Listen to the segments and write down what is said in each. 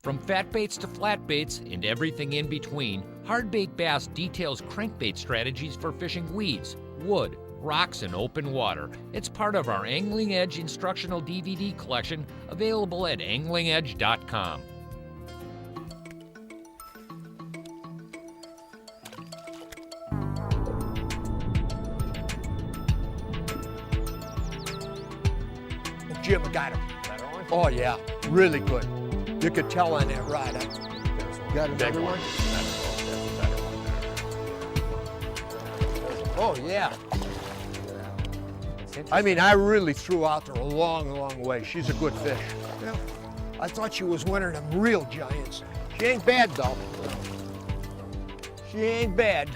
From fat baits to flat baits and everything in between, Hardbait Bass details crankbait strategies for fishing weeds, wood, rocks, and open water. It's part of our Angling Edge instructional DVD collection, available at anglingedge.com. Jim, I got him. Oh yeah, really good. You could tell on that rod. Got another one? Oh yeah. I mean, I really threw out there a long, long way. She's a good fish. Yeah. I thought she was one of them real giants. She ain't bad though. She ain't bad.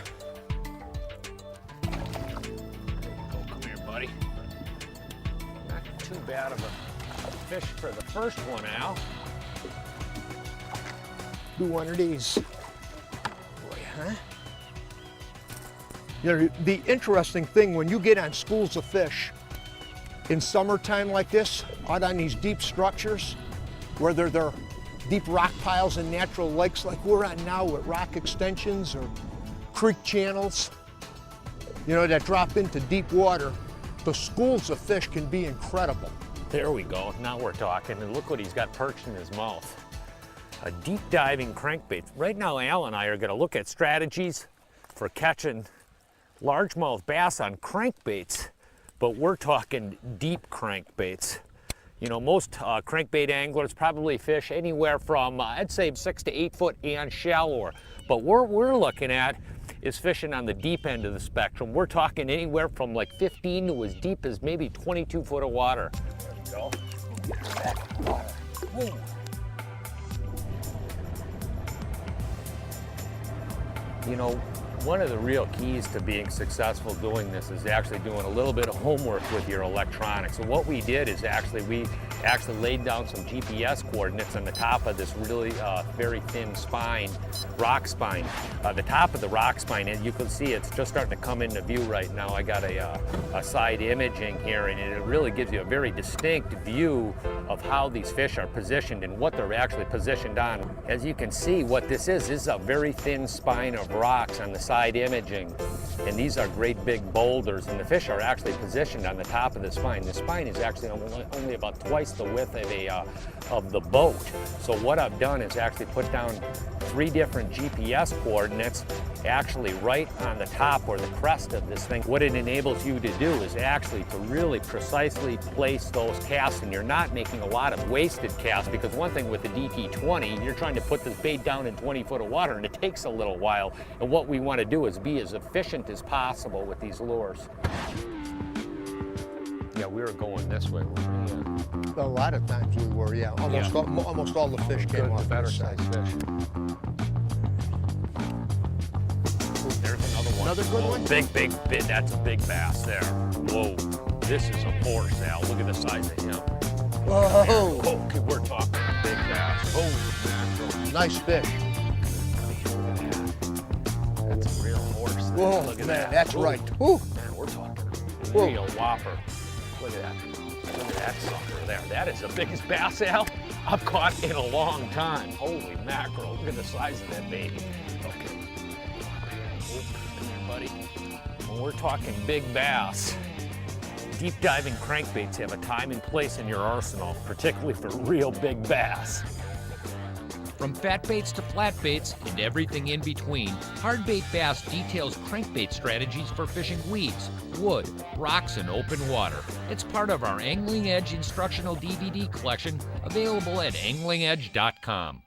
Come here, buddy. Not too bad of a fish for the first one, Al. Do one of these. Boy, huh? You know, the interesting thing when you get on schools of fish in summertime like this, out on these deep structures, where they're deep rock piles and natural lakes like we're on now with rock extensions or creek channels, you know, that drop into deep water, the schools of fish can be incredible. There we go, now we're talking, and look what he's got perched in his mouth. A deep diving crankbait. Right now, Al and I are gonna look at strategies for catching largemouth bass on crankbaits, but we're talking deep crankbaits. You know, most crankbait anglers probably fish anywhere from, I'd say 6 to 8 foot and shallower. But what we're looking at is fishing on the deep end of the spectrum. We're talking anywhere from like 15 to as deep as maybe 22 foot of water. There we go. Back in the water. Woo. You know, one of the real keys to being successful doing this is actually doing a little bit of homework with your electronics. So what we did is we laid down some GPS coordinates on the top of this really very thin spine, rock spine. The top of the rock spine, and you can see it's just starting to come into view right now. I got a side imaging here, and it really gives you a very distinct view of how these fish are positioned and what they're actually positioned on. As you can see, what this is a very thin spine of rocks on the side imaging, and these are great big boulders, and the fish are actually positioned on the top of the spine. The spine is actually only about twice the width of the boat. So what I've done is actually put down 3 different GPS coordinates actually right on the top or the crest of this thing. What it enables you to do is actually to really precisely place those casts, and you're not making a lot of wasted casts, because one thing with the DT20, you're trying to put this bait down in 20 foot of water and it takes a little while. And what we want to do is be as efficient as possible with these lures. Yeah, we were going this way. A lot of times we were, yeah. Almost all the fish came off better this side. sized fish. There's another one. Another good one? Big, that's a big bass there. Whoa, this is a horse, Al. Look at the size of him. Whoa. Okay, we're talking a big bass. Oh, nice fish. That's a real horse. Whoa, look at man, that. that's Ooh. right. Ooh. Man, we're talking Whoa. real whopper. Look at that. Look at that sucker there. That is the biggest bass, Al, I've caught in a long time. Holy mackerel. Look at the size of that baby. Okay. Oop, come here, buddy. When we're talking big bass, deep diving crankbaits have a time and place in your arsenal, particularly for real big bass. From fat baits to flat baits and everything in between, Hardbait Bass details crankbait strategies for fishing weeds, wood, rocks, and open water. It's part of our Angling Edge instructional DVD collection, available at anglingedge.com.